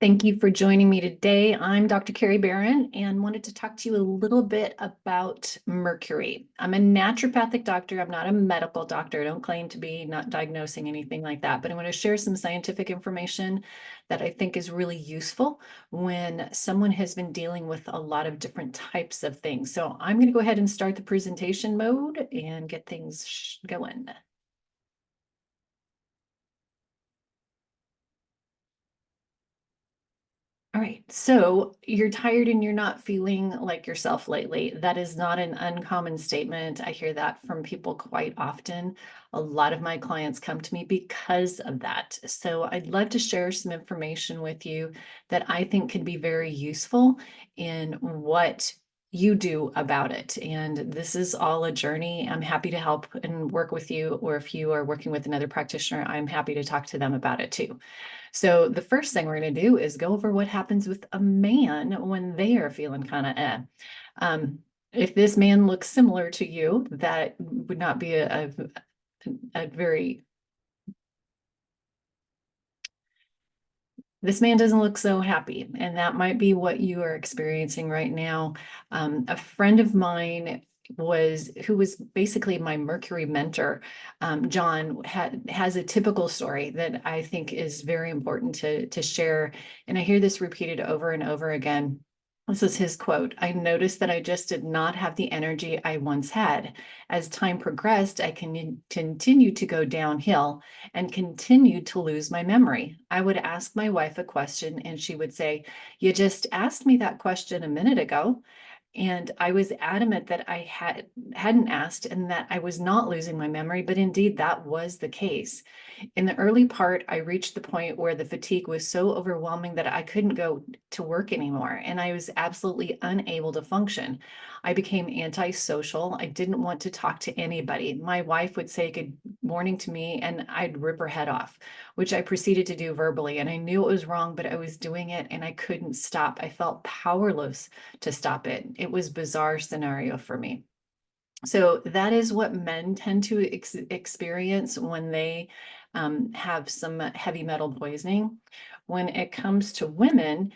Thank you for joining me today. I'm Dr. Carrie Barron and wanted to talk to you a little bit about mercury. I'm a naturopathic doctor. I'm not a medical doctor. I don't claim to be, not diagnosing anything like that, but I want to share some scientific information that I think is really useful when someone has been dealing with a lot of different types of things. So I'm going to go ahead and start the presentation mode and get things going. All right, so you're tired and you're not feeling like yourself lately. That is not an uncommon statement. I hear that from people quite often. A lot of my clients come to me because of that. So I'd love to share some information with you that I think can be very useful in what you do about it. And this is all a journey. I'm happy to help and work with you, or if you are working with another practitioner, I'm happy to talk to them about it too. So the first thing we're going to do is go over what happens with a man when they are feeling kind of Um, if this man looks similar to you, that would not be a very, this man doesn't look so happy, and that might be what you are experiencing right now. A friend of mine who was basically my Mercury mentor, John, has a typical story that I think is very important to share. And I hear this repeated over and over again. This is his quote. I noticed that I just did not have the energy I once had. As time progressed, I continued to go downhill and continued to lose my memory. I would ask my wife a question and she would say, "You just asked me that question a minute ago." And I was adamant that hadn't asked and that I was not losing my memory, but indeed that was the case. In the early part, I reached the point where the fatigue was so overwhelming that I couldn't go to work anymore, and I was absolutely unable to function. I became antisocial. I didn't want to talk to anybody. My wife would say good morning to me, and I'd rip her head off, which I proceeded to do verbally. And I knew it was wrong, but I was doing it and I couldn't stop. I felt powerless to stop it. It was a bizarre scenario for me. So that is what men tend to experience when they have some heavy metal poisoning. When it comes to women,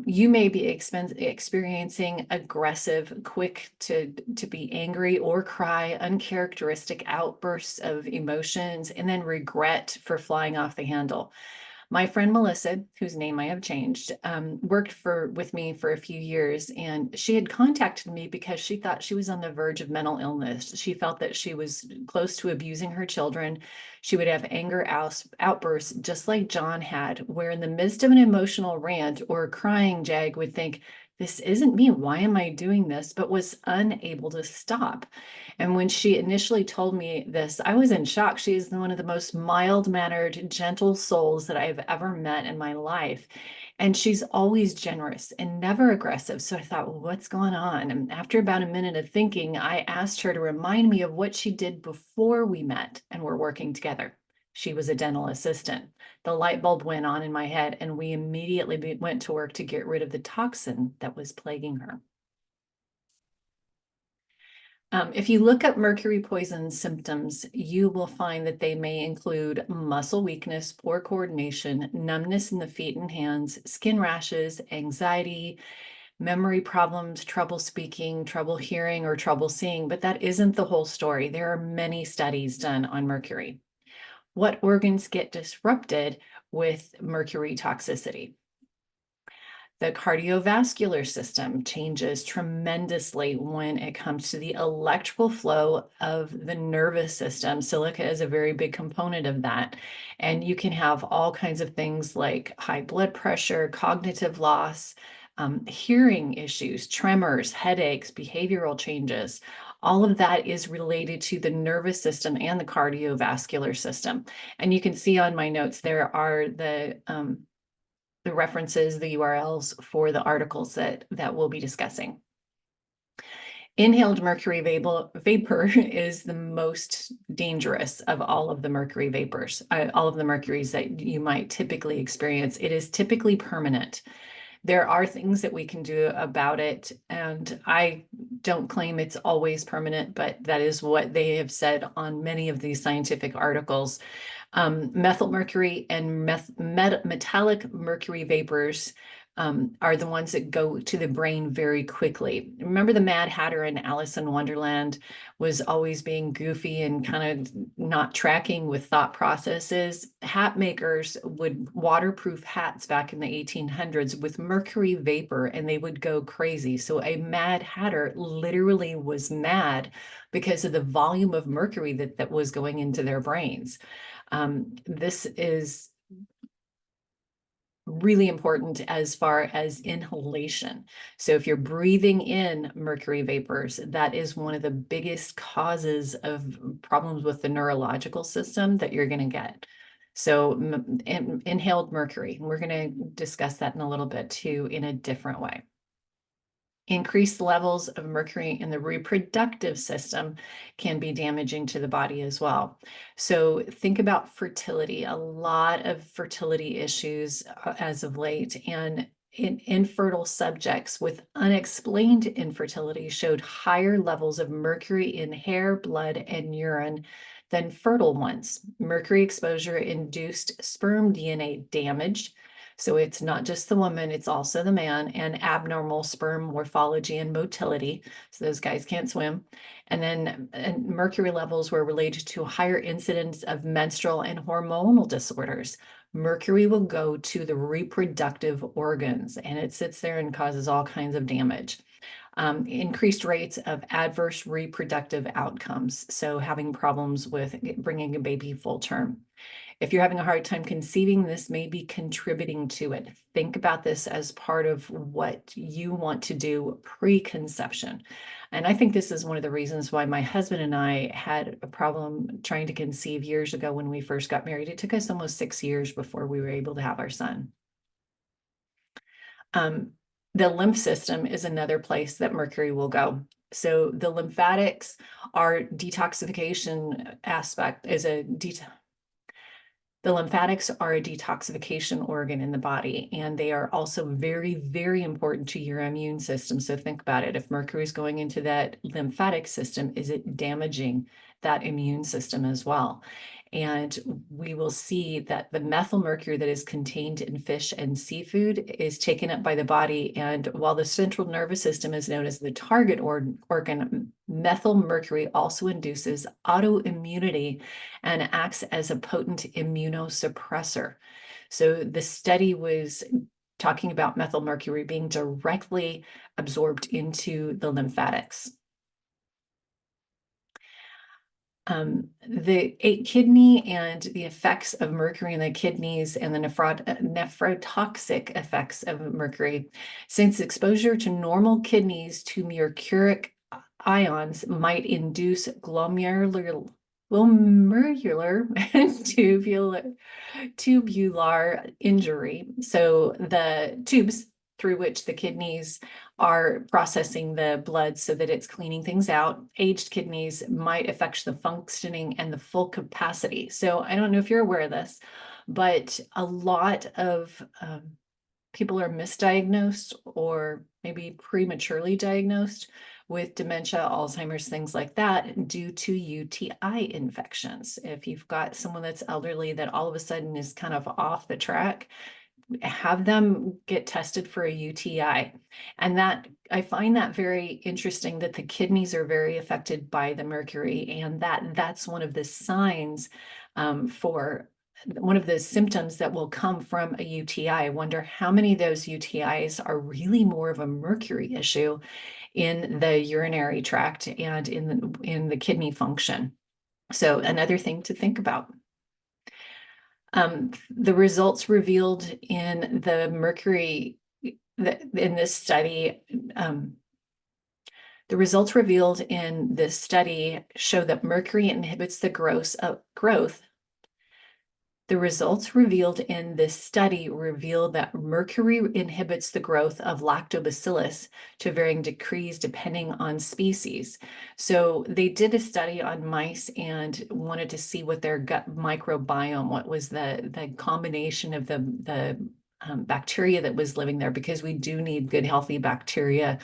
you may be experiencing aggressive, quick to be angry or cry, uncharacteristic outbursts of emotions, and then regret for flying off the handle. My friend Melissa, whose name I have changed, worked with me for a few years, and she had contacted me because she thought she was on the verge of mental illness. She felt that she was close to abusing her children. She would have anger outbursts, just like John had, where in the midst of an emotional rant or crying, Jag would think, "This isn't me. Why am I doing this?" but was unable to stop. And when she initially told me this, I was in shock. She is one of the most mild-mannered, gentle souls that I've ever met in my life. And she's always generous and never aggressive. So I thought, well, what's going on? And after about a minute of thinking, I asked her to remind me of what she did before we met and were working together. She was a dental assistant. The light bulb went on in my head, and we immediately went to work to get rid of the toxin that was plaguing her. If you look up mercury poison symptoms, you will find that they may include muscle weakness, poor coordination, numbness in the feet and hands, skin rashes, anxiety, memory problems, trouble speaking, trouble hearing, or trouble seeing. But that isn't the whole story. There are many studies done on mercury. What organs get disrupted with mercury toxicity? The cardiovascular system changes tremendously when it comes to the electrical flow of the nervous system. Silica is a very big component of that. And you can have all kinds of things like high blood pressure, cognitive loss, hearing issues, tremors, headaches, behavioral changes. All of that is related to the nervous system and the cardiovascular system. And you can see on my notes, there are the references, the URLs for the articles that we'll be discussing. Inhaled mercury vapor is the most dangerous of all of the mercury vapors, all of the mercuries that you might typically experience. It is typically permanent. There are things that we can do about it, and I don't claim it's always permanent, but that is what they have said on many of these scientific articles. Methyl mercury and metallic mercury vapors are the ones that go to the brain very quickly. Remember the Mad Hatter in Alice in Wonderland was always being goofy and kind of not tracking with thought processes? Hat makers would waterproof hats back in the 1800s with mercury vapor, and they would go crazy. So a Mad Hatter literally was mad because of the volume of mercury that was going into their brains. This is really important as far as inhalation. So if you're breathing in mercury vapors, that is one of the biggest causes of problems with the neurological system that you're going to get. So inhaled mercury, we're going to discuss that in a little bit too, in a different way. Increased levels of mercury in the reproductive system can be damaging to the body as well. So think about fertility, a lot of fertility issues as of late, and infertile subjects with unexplained infertility showed higher levels of mercury in hair, blood, and urine than fertile ones. Mercury exposure induced sperm DNA damage. So it's not just the woman, it's also the man, and abnormal sperm morphology and motility. So those guys can't swim. And then mercury levels were related to higher incidence of menstrual and hormonal disorders. Mercury will go to the reproductive organs, and it sits there and causes all kinds of damage. Increased rates of adverse reproductive outcomes. So having problems with bringing a baby full term. If you're having a hard time conceiving, this may be contributing to it. Think about this as part of what you want to do pre-conception. And I think this is one of the reasons why my husband and I had a problem trying to conceive years ago when we first got married. It took us almost 6 years before we were able to have our son. The lymph system is another place that mercury will go. So the lymphatics are detoxification aspect is a The lymphatics are a detoxification organ in the body, and they are also very, very important to your immune system. So think about it. If mercury is going into that lymphatic system, is it damaging that immune system as well? And we will see that the methyl mercury that is contained in fish and seafood is taken up by the body. And while the central nervous system is known as the target organ, methyl mercury also induces autoimmunity and acts as a potent immunosuppressor. So the study was talking about methyl mercury being directly absorbed into the lymphatics. The kidney and the effects of mercury in the kidneys and the nephrotoxic effects of mercury. Since exposure to normal kidneys to mercuric ions might induce glomerular and tubular injury. So the tubes through which the kidneys are processing the blood so that it's cleaning things out. Aged kidneys might affect the functioning and the full capacity. So I don't know if you're aware of this, but a lot of people are misdiagnosed or maybe prematurely diagnosed with dementia, Alzheimer's, things like that due to UTI infections. If you've got someone that's elderly that all of a sudden is kind of off the track, have them get tested for a UTI. And that I find that very interesting that the kidneys are very affected by the mercury, and that's one of the signs for one of the symptoms that will come from a UTI. I wonder how many of those UTIs are really more of a mercury issue in the urinary tract and in the kidney function. So another thing to think about. The results revealed in the mercury in this study, the results revealed in this study show that mercury inhibits the growth. The results revealed in this study reveal that mercury inhibits the growth of lactobacillus to varying degrees depending on species. So they did a study on mice and wanted to see what their gut microbiome, what was the combination of the bacteria that was living there, because we do need good, healthy bacteria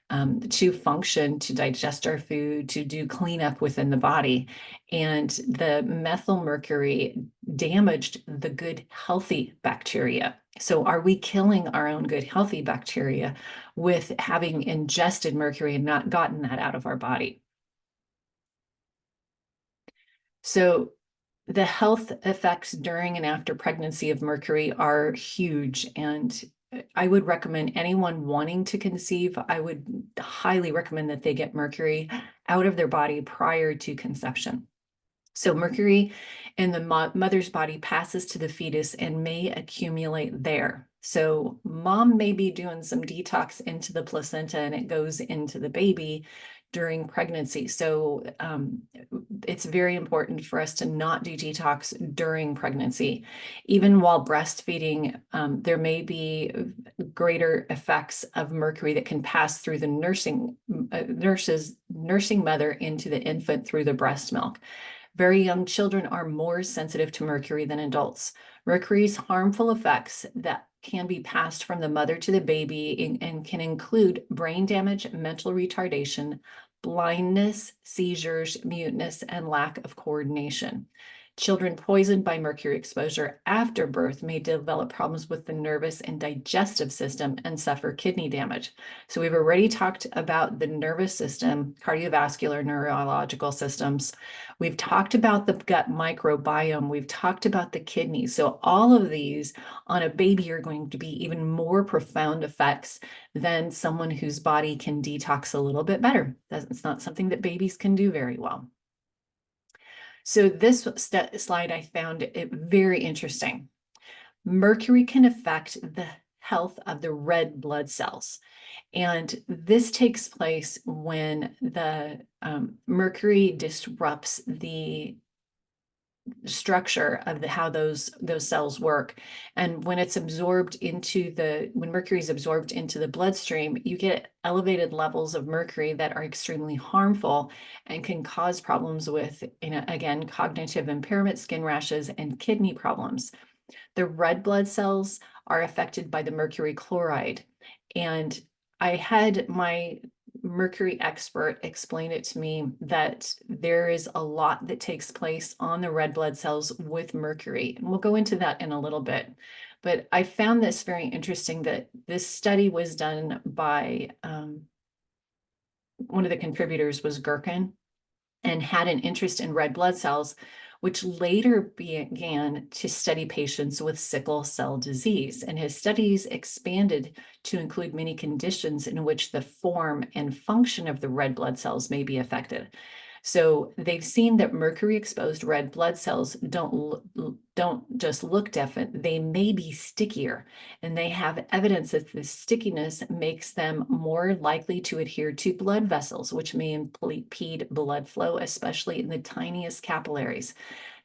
to function, to digest our food, to do cleanup within the body. And the methyl mercury damaged the good, healthy bacteria. So are we killing our own good, healthy bacteria with having ingested mercury and not gotten that out of our body? So the health effects during and after pregnancy of mercury are huge. And I would recommend anyone wanting to conceive, I would highly recommend that they get mercury out of their body prior to conception. So mercury in the mother's body passes to the fetus and may accumulate there. So mom may be doing some detox into the placenta and it goes into the baby during pregnancy. So it's very important for us to not do detox during pregnancy. Even while breastfeeding, there may be greater effects of mercury that can pass through the nursing mother into the infant through the breast milk. Very young children are more sensitive to mercury than adults. Mercury's harmful effects that can be passed from the mother to the baby and can include brain damage, mental retardation, blindness, seizures, muteness, and lack of coordination. Children poisoned by mercury exposure after birth may develop problems with the nervous and digestive system and suffer kidney damage. So we've already talked about the nervous system, cardiovascular, neurological systems. We've talked about the gut microbiome. We've talked about the kidneys. So all of these on a baby are going to be even more profound effects than someone whose body can detox a little bit better. It's not something that babies can do very well. So this slide, I found it very interesting. Mercury can affect the health of the red blood cells. And this takes place when the mercury disrupts the structure of how those cells work. And when it's absorbed into when mercury is absorbed into the bloodstream, you get elevated levels of mercury that are extremely harmful and can cause problems with, again, cognitive impairment, skin rashes, and kidney problems. The red blood cells are affected by the mercury chloride. And I had my mercury expert explain it to me that there is a lot that takes place on the red blood cells with mercury. And we'll go into that in a little bit. But I found this very interesting that this study was done by one of the contributors was Gherkin and had an interest in red blood cells, which later began to study patients with sickle cell disease. And his studies expanded to include many conditions in which the form and function of the red blood cells may be affected. So they've seen that mercury-exposed red blood cells don't just look different, they may be stickier, and they have evidence that the stickiness makes them more likely to adhere to blood vessels, which may impede blood flow, especially in the tiniest capillaries.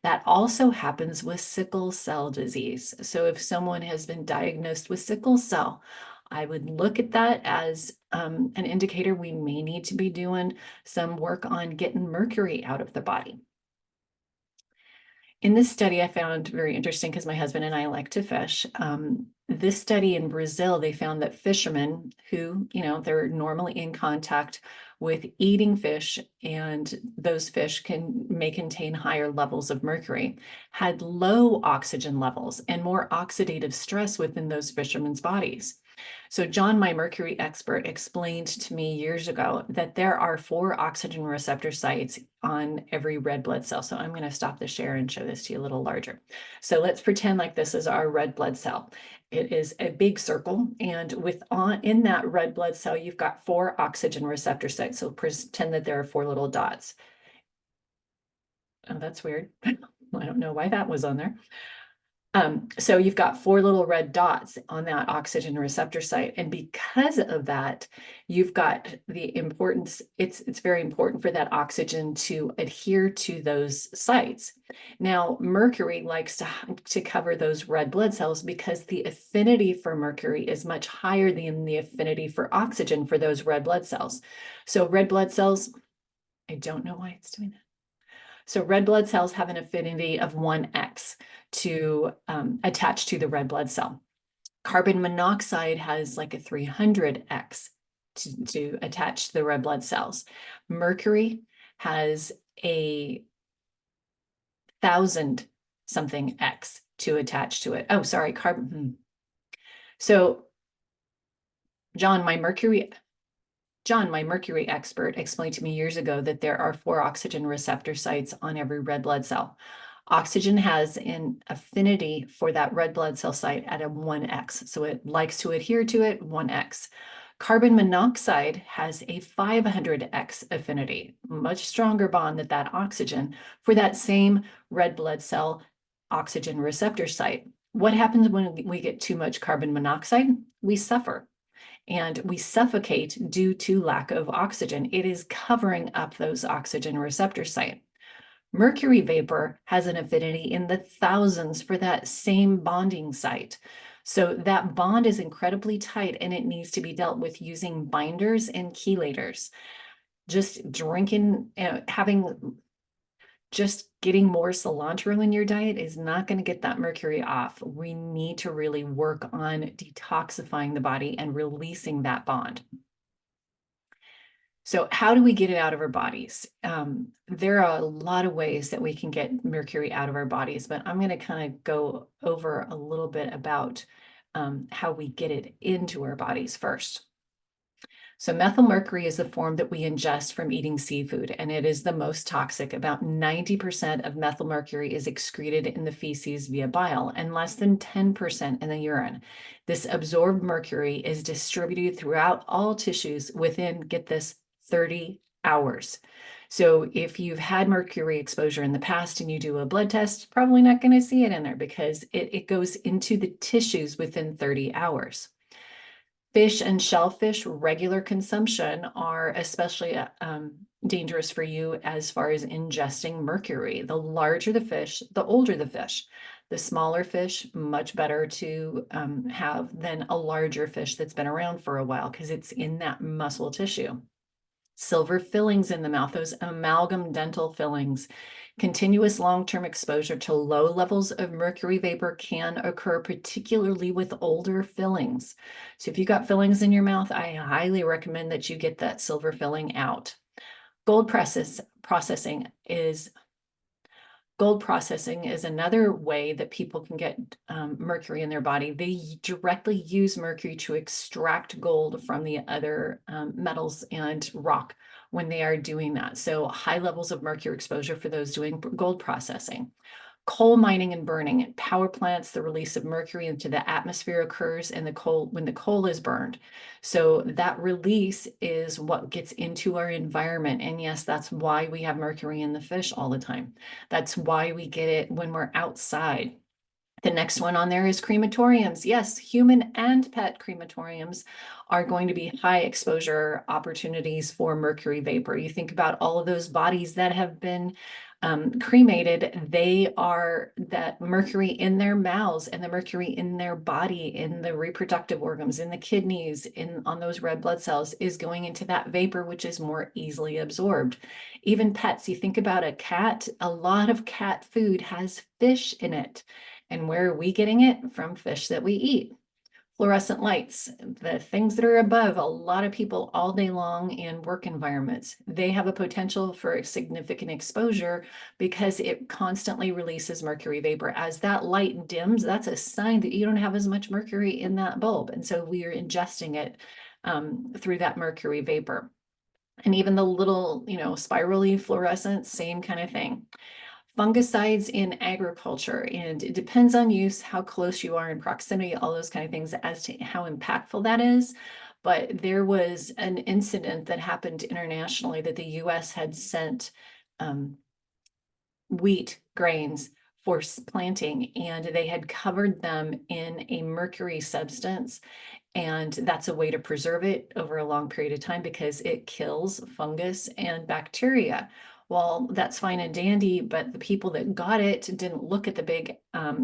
That also happens with sickle cell disease. So if someone has been diagnosed with sickle cell, I would look at that as an indicator we may need to be doing some work on getting mercury out of the body. In this study, I found very interesting because my husband and I like to fish. This study in Brazil, they found that fishermen who, they're normally in contact with eating fish, and those fish may contain higher levels of mercury, had low oxygen levels and more oxidative stress within those fishermen's bodies. So John, my mercury expert, explained to me years ago that there are 4 oxygen receptor sites on every red blood cell. So I'm going to stop the share and show this to you a little larger. So let's pretend like this is our red blood cell. It is a big circle, and in that red blood cell, you've got 4 oxygen receptor sites. So pretend that there are 4 little dots. Oh, that's weird. I don't know why that was on there. So you've got 4 little red dots on that oxygen receptor site. And because of that, you've got the importance, it's very important for that oxygen to adhere to those sites. Now, mercury likes to cover those red blood cells because the affinity for mercury is much higher than the affinity for oxygen for those red blood cells. So red blood cells, I don't know why it's doing that. So red blood cells have an affinity of 1x to attach to the red blood cell. Carbon monoxide has like a 300x to attach to the red blood cells. Mercury has a 1,000 something X to attach to it. Oh, sorry, carbon. So John, my mercury expert explained to me years ago that there are 4 oxygen receptor sites on every red blood cell. Oxygen has an affinity for that red blood cell site at a 1x, so it likes to adhere to it, 1x. Carbon monoxide has a 500x affinity, much stronger bond than that oxygen for that same red blood cell oxygen receptor site. What happens when we get too much carbon monoxide? We suffer. And we suffocate due to lack of oxygen. It is covering up those oxygen receptor site. Mercury vapor has an affinity in the thousands for that same bonding site. So that bond is incredibly tight and it needs to be dealt with using binders and chelators. Just drinking, just getting more cilantro in your diet is not going to get that mercury off. We need to really work on detoxifying the body and releasing that bond. So how do we get it out of our bodies? There are a lot of ways that we can get mercury out of our bodies, but I'm going to kind of go over a little bit about how we get it into our bodies first. So methylmercury is the form that we ingest from eating seafood, and it is the most toxic. About 90% of methylmercury is excreted in the feces via bile and less than 10% in the urine. This absorbed mercury is distributed throughout all tissues within, get this, 30 hours. So if you've had mercury exposure in the past and you do a blood test, probably not going to see it in there because it goes into the tissues within 30 hours. Fish and shellfish, regular consumption, are especially dangerous for you as far as ingesting mercury. The larger the fish, the older the fish. The smaller fish, much better to have than a larger fish that's been around for a while because it's in that muscle tissue. Silver fillings in the mouth, those amalgam dental fillings. Continuous long-term exposure to low levels of mercury vapor can occur, particularly with older fillings. So if you got fillings in your mouth, I highly recommend that you get that silver filling out. Gold processing is another way that people can get mercury in their body. They directly use mercury to extract gold from the other metals and rock when they are doing that. So high levels of mercury exposure for those doing gold processing. Coal mining and burning at power plants, the release of mercury into the atmosphere occurs when the coal is burned. So that release is what gets into our environment. And yes, that's why we have mercury in the fish all the time. That's why we get it when we're outside. The next one on there is crematoriums. Yes, human and pet crematoriums are going to be high exposure opportunities for mercury vapor. You think about all of those bodies that have been cremated, they are that mercury in their mouths and the mercury in their body, in the reproductive organs, in the kidneys, on those red blood cells is going into that vapor, which is more easily absorbed. Even pets, you think about a cat, a lot of cat food has fish in it. And where are we getting it? From fish that we eat. Fluorescent lights, the things that are above a lot of people all day long in work environments, they have a potential for significant exposure because it constantly releases mercury vapor. As that light dims, that's a sign that you don't have as much mercury in that bulb. And so we are ingesting it through that mercury vapor. And even the little, spirally fluorescent, same kind of thing. Fungicides in agriculture, and it depends on use, how close you are in proximity, all those kind of things as to how impactful that is. But there was an incident that happened internationally that the US had sent wheat grains for planting, and they had covered them in a mercury substance. And that's a way to preserve it over a long period of time because it kills fungus and bacteria. Well, that's fine and dandy, but the people that got it didn't look at the big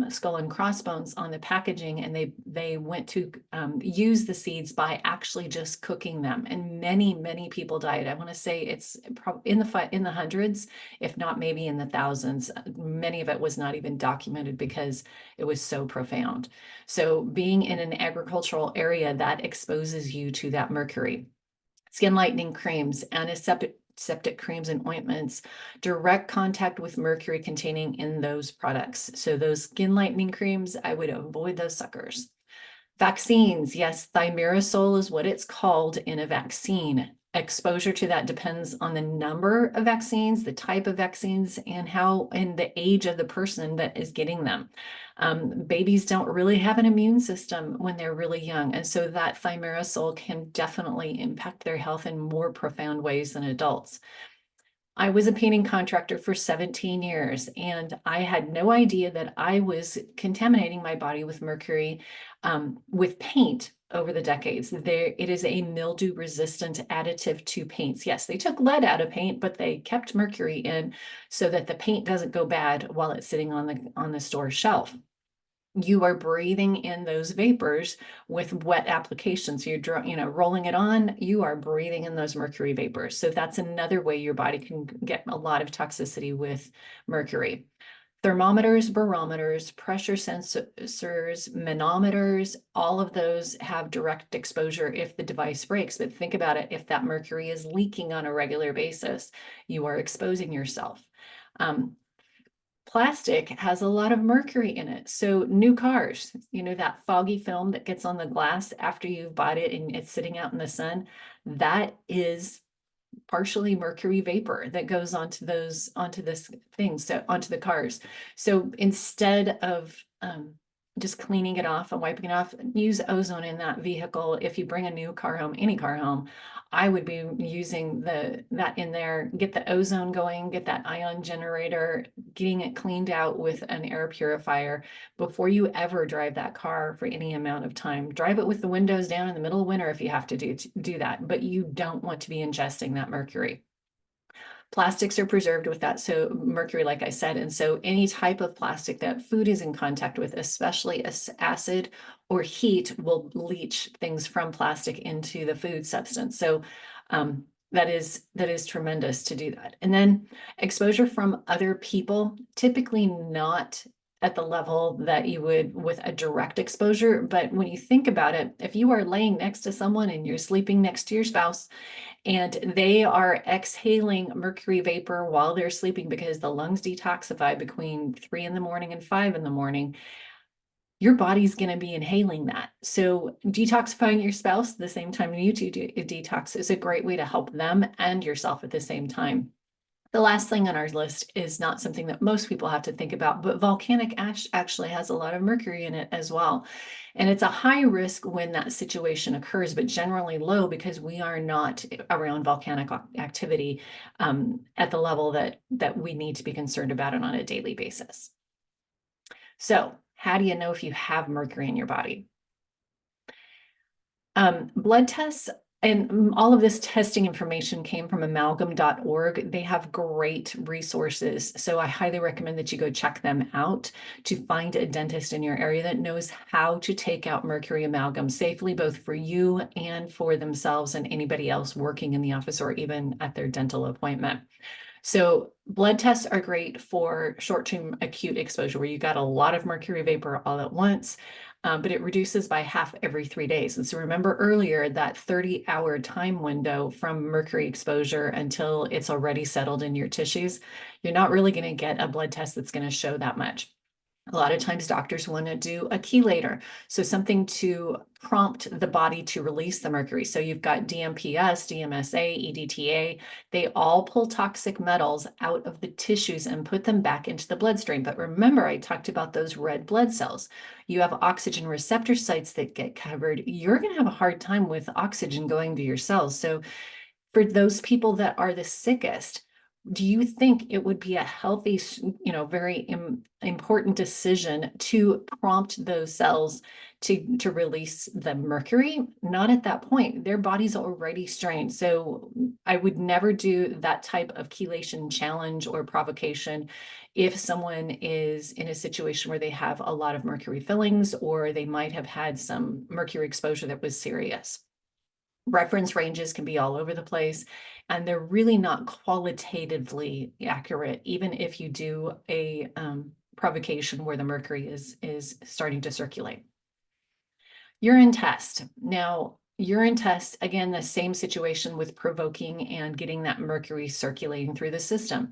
skull and crossbones on the packaging, and they went to use the seeds by actually just cooking them. And many people died. I want to say it's probably in the hundreds, if not maybe in the thousands. Many of it was not even documented because it was so profound. So being in an agricultural area, that exposes you to that mercury. Skin lightening creams, antiseptic creams and ointments, direct contact with mercury containing in those products. So those skin lightening creams, I would avoid those suckers. Vaccines, yes, thimerosal is what it's called in a vaccine. Exposure to that depends on the number of vaccines, the type of vaccines, and the age of the person that is getting them. Babies don't really have an immune system when they're really young, and so that thimerosal can definitely impact their health in more profound ways than adults. I was a painting contractor for 17 years, and I had no idea that I was contaminating my body with mercury with paint over the decades. It is a mildew-resistant additive to paints. Yes, they took lead out of paint, but they kept mercury in so that the paint doesn't go bad while it's sitting on the store shelf. You are breathing in those vapors with wet applications. You're rolling it on, you are breathing in those mercury vapors. So that's another way your body can get a lot of toxicity with mercury. Thermometers, barometers, pressure sensors, manometers, all of those have direct exposure if the device breaks. But think about it, if that mercury is leaking on a regular basis, you are exposing yourself. Plastic has a lot of mercury in it. So new cars, that foggy film that gets on the glass after you've bought it and it's sitting out in the sun, that is partially mercury vapor that goes onto this thing, so onto the cars. So instead of just cleaning it off and wiping it off, use ozone in that vehicle. If you bring a new car home, any car home, I would be using that in there, get the ozone going, get that ion generator, getting it cleaned out with an air purifier before you ever drive that car for any amount of time. Drive it with the windows down in the middle of winter if you have to do that, but you don't want to be ingesting that mercury. Plastics are preserved with that, so mercury, like I said, and so any type of plastic that food is in contact with, especially acid or heat, will leach things from plastic into the food substance. So that is tremendous to do that. And then exposure from other people, typically not at the level that you would with a direct exposure. But when you think about it, if you are laying next to someone and you're sleeping next to your spouse, and they are exhaling mercury vapor while they're sleeping because the lungs detoxify between 3 in the morning and 5 in the morning, your body's going to be inhaling that. So detoxifying your spouse at the same time you do detox is a great way to help them and yourself at the same time. The last thing on our list is not something that most people have to think about, but volcanic ash actually has a lot of mercury in it as well. And it's a high risk when that situation occurs, but generally low because we are not around volcanic activity at the level that we need to be concerned about it on a daily basis. So how do you know if you have mercury in your body? Blood tests, and all of this testing information came from amalgam.org. They have great resources. So I highly recommend that you go check them out to find a dentist in your area that knows how to take out mercury amalgam safely, both for you and for themselves and anybody else working in the office or even at their dental appointment. So blood tests are great for short-term acute exposure where you got a lot of mercury vapor all at once, but it reduces by half every 3 days. And so remember earlier that 30-hour time window from mercury exposure until it's already settled in your tissues, you're not really going to get a blood test that's going to show that much. A lot of times doctors want to do a chelator, so something to prompt the body to release the mercury. So you've got DMPS, DMSA, EDTA. They all pull toxic metals out of the tissues and put them back into the bloodstream. But remember, I talked about those red blood cells. You have oxygen receptor sites that get covered. You're going to have a hard time with oxygen going to your cells. So for those people that are the sickest, do you think it would be a healthy, very important decision to prompt those cells to release the mercury? Not at that point. Their body's already strained. So I would never do that type of chelation challenge or provocation if someone is in a situation where they have a lot of mercury fillings or they might have had some mercury exposure that was serious. Reference ranges can be all over the place, and they're really not qualitatively accurate, even if you do a provocation where the mercury is starting to circulate. Urine test. Now, urine test, again, the same situation with provoking and getting that mercury circulating through the system.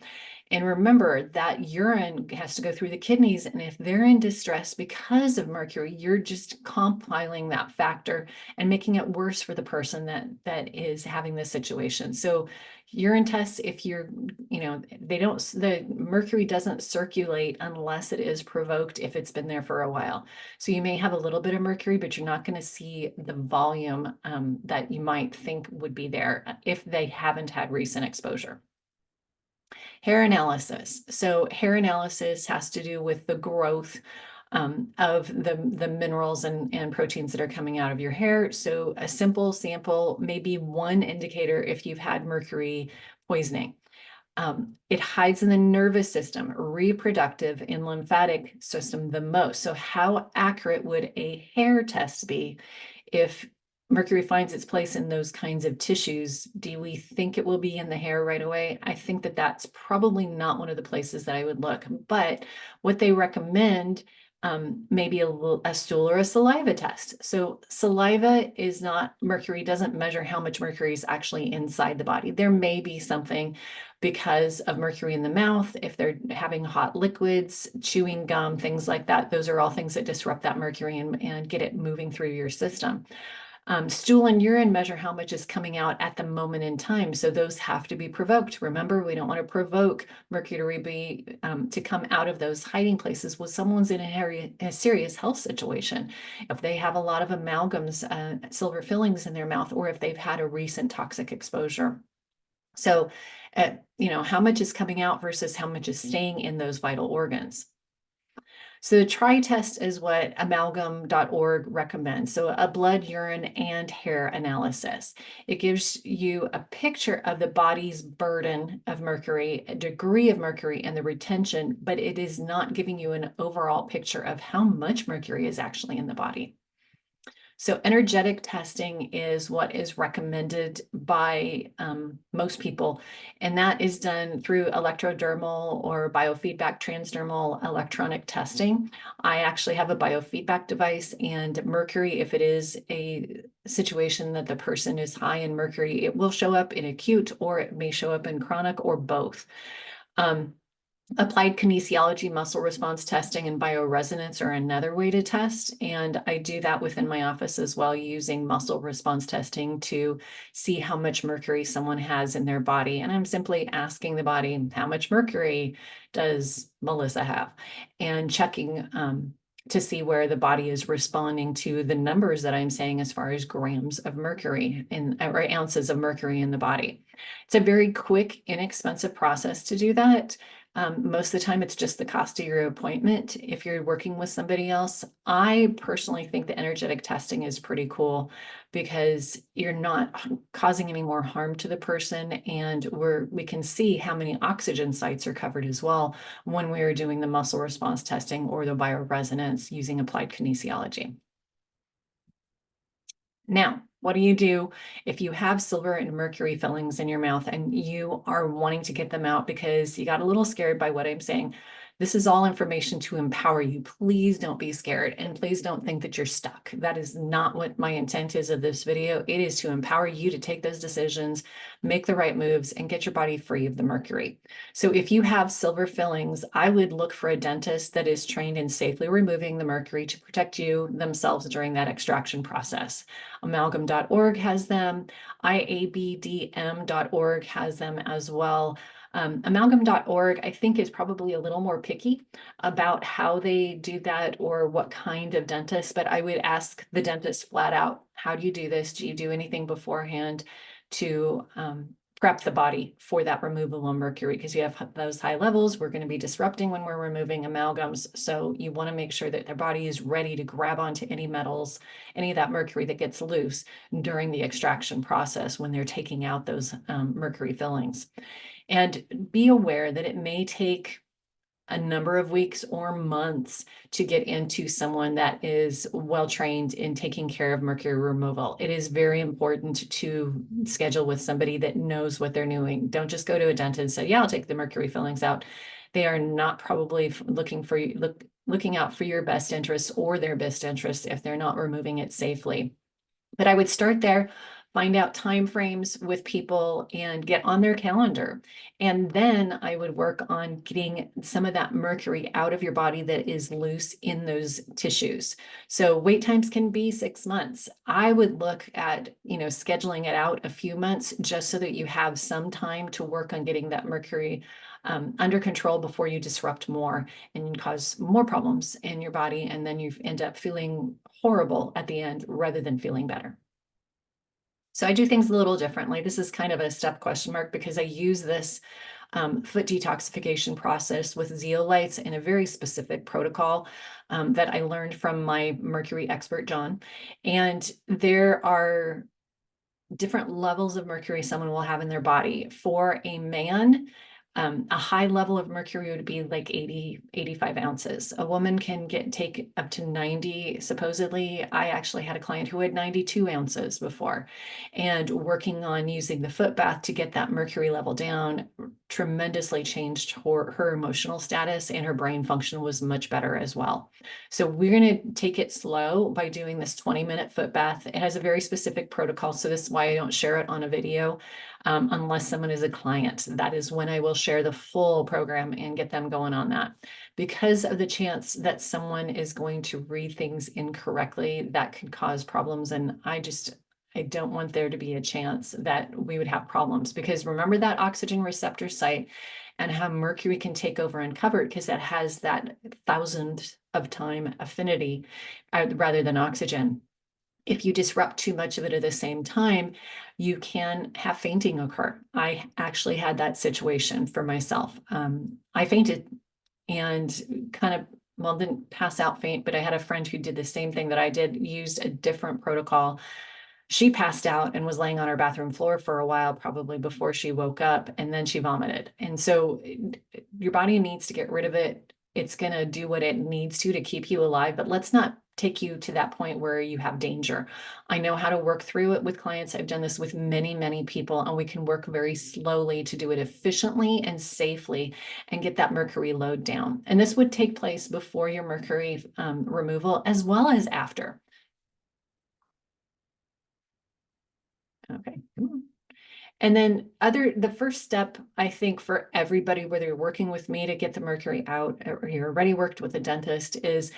And remember that urine has to go through the kidneys. And if they're in distress because of mercury, you're just compiling that factor and making it worse for the person that is having this situation. So urine tests, if you're, the mercury doesn't circulate unless it is provoked if it's been there for a while. So you may have a little bit of mercury, but you're not going to see the volume that you might think would be there if they haven't had recent exposure. Hair analysis. So hair analysis has to do with the growth of the minerals and proteins that are coming out of your hair. So a simple sample may be one indicator if you've had mercury poisoning. It hides in the nervous system, reproductive, and lymphatic system the most. So how accurate would a hair test be if mercury finds its place in those kinds of tissues? Do we think it will be in the hair right away? I think that that's probably not one of the places that I would look. But what they recommend maybe a stool or a saliva test. So saliva is not mercury, doesn't measure how much mercury is actually inside the body. There may be something because of mercury in the mouth, if they're having hot liquids, chewing gum, things like that. Those are all things that disrupt that mercury and get it moving through your system. Stool and urine measure how much is coming out at the moment in time. So those have to be provoked. Remember, we don't want to provoke mercury to come out of those hiding places when someone's in a serious health situation. If they have a lot of amalgams, silver fillings in their mouth, or if they've had a recent toxic exposure. So, how much is coming out versus how much is staying in those vital organs. So the TRI test is what amalgam.org recommends. So a blood, urine, and hair analysis. It gives you a picture of the body's burden of mercury, a degree of mercury, and the retention, but it is not giving you an overall picture of how much mercury is actually in the body. So energetic testing is what is recommended by most people, and that is done through electrodermal or biofeedback transdermal electronic testing. I actually have a biofeedback device, and mercury, if it is a situation that the person is high in mercury, it will show up in acute or it may show up in chronic or both. Applied kinesiology, muscle response testing, and bioresonance are another way to test. And I do that within my office as well, using muscle response testing to see how much mercury someone has in their body. And I'm simply asking the body, how much mercury does Melissa have? And checking to see where the body is responding to the numbers that I'm saying as far as grams of mercury or ounces of mercury in the body. It's a very quick, inexpensive process to do that. Most of the time, it's just the cost of your appointment. If you're working with somebody else, I personally think the energetic testing is pretty cool because you're not causing any more harm to the person, and we can see how many oxygen sites are covered as well when we are doing the muscle response testing or the bioresonance using applied kinesiology. Now, what do you do if you have silver and mercury fillings in your mouth and you are wanting to get them out because you got a little scared by what I'm saying? This is all information to empower you. Please don't be scared, and please don't think that you're stuck. That is not what my intent is of this video. It is to empower you to take those decisions, make the right moves, and get your body free of the mercury. So if you have silver fillings, I would look for a dentist that is trained in safely removing the mercury to protect you themselves during that extraction process. Amalgam.org has them. IABDM.org has them as well. Amalgam.org, I think, is probably a little more picky about how they do that or what kind of dentist, but I would ask the dentist flat out, how do you do this? Do you do anything beforehand to prep the body for that removal of mercury? Because you have those high levels, we're going to be disrupting when we're removing amalgams. So you want to make sure that their body is ready to grab onto any metals, any of that mercury that gets loose during the extraction process when they're taking out those mercury fillings. And be aware that it may take a number of weeks or months to get into someone that is well trained in taking care of mercury removal. It is very important to schedule with somebody that knows what they're doing. Don't just go to a dentist and say, yeah, I'll take the mercury fillings out. They are not probably looking out for your best interests or their best interests if they're not removing it safely. But I would start there, find out time frames with people and get on their calendar. And then I would work on getting some of that mercury out of your body that is loose in those tissues. So wait times can be 6 months. I would look at, scheduling it out a few months just so that you have some time to work on getting that mercury under control before you disrupt more and cause more problems in your body. And then you end up feeling horrible at the end rather than feeling better. So I do things a little differently. This is kind of a step question mark because I use this foot detoxification process with zeolites in a very specific protocol that I learned from my mercury expert, John. And there are different levels of mercury someone will have in their body. For a man, a high level of mercury would be like 80, 85 ounces. A woman can take up to 90, supposedly. I actually had a client who had 92 ounces before, and working on using the foot bath to get that mercury level down tremendously changed her emotional status, and her brain function was much better as well. So we're going to take it slow by doing this 20-minute foot bath. It has a very specific protocol, so this is why I don't share it on a video unless someone is a client. That is when I will share the full program and get them going on that. Because of the chance that someone is going to read things incorrectly, that could cause problems. And I don't want there to be a chance that we would have problems, because remember that oxygen receptor site and how mercury can take over and cover it, because it has that 1,000th of time affinity rather than oxygen. If you disrupt too much of it at the same time, you can have fainting occur. I actually had that situation for myself. I fainted and kind of, well, didn't pass out faint, but I had a friend who did the same thing that I did, used a different protocol. She passed out and was laying on her bathroom floor for a while, probably before she woke up, and then she vomited. And so your body needs to get rid of it. It's going to do what it needs to keep you alive, but let's not take you to that point where you have danger. I know how to work through it with clients. I've done this with many, many people, and we can work very slowly to do it efficiently and safely and get that mercury load down. And this would take place before your mercury removal as well as after. Okay, come on. And then the first step, I think, for everybody, whether you're working with me to get the mercury out or you're already worked with a dentist, is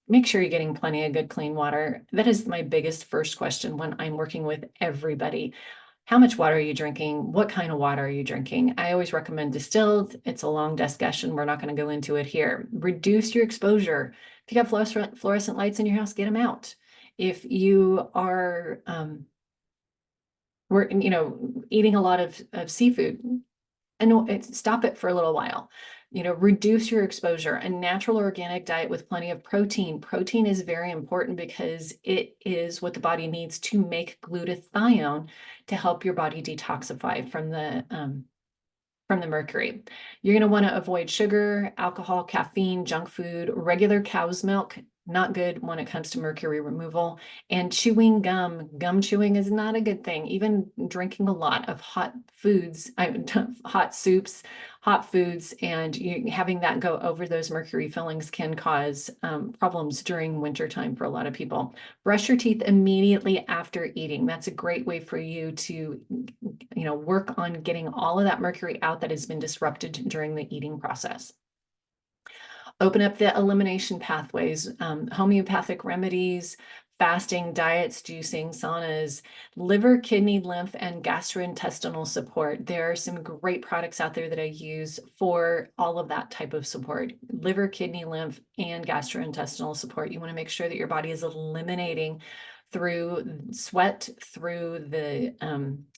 make sure you're getting plenty of good, clean water. That is my biggest first question when I'm working with everybody. How much water are you drinking? What kind of water are you drinking? I always recommend distilled. It's a long discussion. We're not going to go into it here. Reduce your exposure. If you got fluorescent lights in your house, get them out. If you are we're eating a lot of seafood, and stop it for a little while. Reduce your exposure. A natural organic diet with plenty of protein. Protein is very important because it is what the body needs to make glutathione to help your body detoxify from the mercury. You're going to want to avoid sugar, alcohol, caffeine, junk food, regular cow's milk. Not good when it comes to mercury removal. And chewing gum. Gum chewing is not a good thing. Even drinking a lot of hot foods, hot soups, hot foods, and having that go over those mercury fillings can cause problems during wintertime for a lot of people. Brush your teeth immediately after eating. That's a great way for you to work on getting all of that mercury out that has been disrupted during the eating process. Open up the elimination pathways, homeopathic remedies, fasting, diets, juicing, saunas, liver, kidney, lymph, and gastrointestinal support. There are some great products out there that I use for all of that type of support. Liver, kidney, lymph, and gastrointestinal support. You want to make sure that your body is eliminating through sweat, through the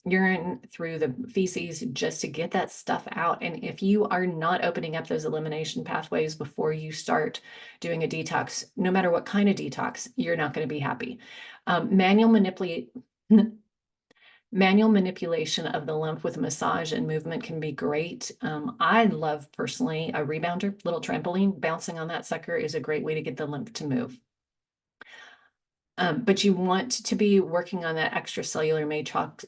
urine, through the feces, just to get that stuff out. And if you are not opening up those elimination pathways before you start doing a detox, no matter what kind of detox, you're not going to be happy. Manual manipulation of the lymph with massage and movement can be great. I love personally a rebounder, little trampoline. Bouncing on that sucker is a great way to get the lymph to move. But you want to be working on that extracellular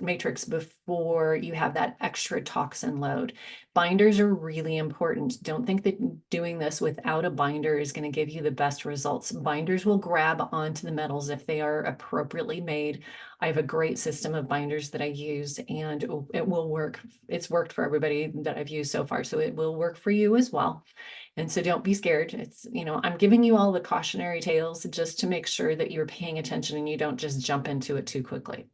matrix before you have that extra toxin load. Binders are really important. Don't think that doing this without a binder is going to give you the best results. Binders will grab onto the metals if they are appropriately made. I have a great system of binders that I use, and it will work. It's worked for everybody that I've used so far, so it will work for you as well. And so don't be scared. It's, I'm giving you all the cautionary tales just to make sure that you're paying attention and you don't just jump into it too quickly.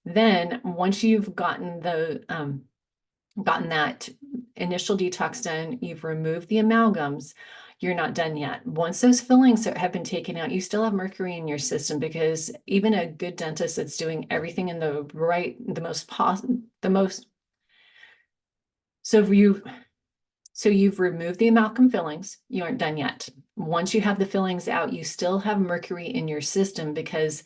Then once you've gotten that initial detox done, you've removed the amalgams, you're not done yet. Once those fillings have been taken out, you still have mercury in your system, because even a good dentist that's doing everything in the most, so if you So you've removed the amalgam fillings. You aren't done yet. Once you have the fillings out, you still have mercury in your system, because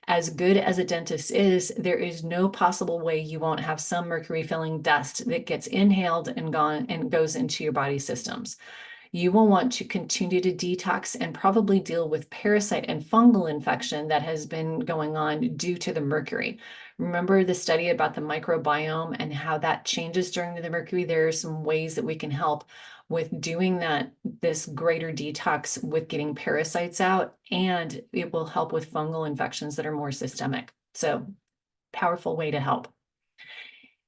as good as a dentist is, there is no possible way you won't have some mercury filling dust that gets inhaled and gone and goes into your body systems. You will want to continue to detox and probably deal with parasite and fungal infection that has been going on due to the mercury. Remember the study about the microbiome and how that changes during the mercury? There are some ways that we can help with doing this greater detox with getting parasites out, and it will help with fungal infections that are more systemic. So, powerful way to help.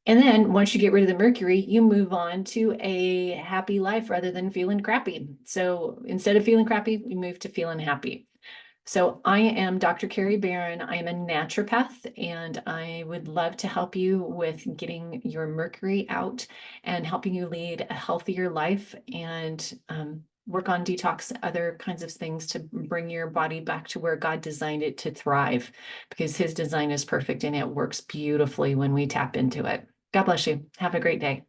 And then once you get rid of the mercury, you move on to a happy life rather than feeling crappy. So instead of feeling crappy, you move to feeling happy. So I am Dr. Carrie Barron. I am a naturopath, and I would love to help you with getting your mercury out and helping you lead a healthier life, and work on detox, other kinds of things to bring your body back to where God designed it to thrive, because his design is perfect and it works beautifully when we tap into it. God bless you. Have a great day.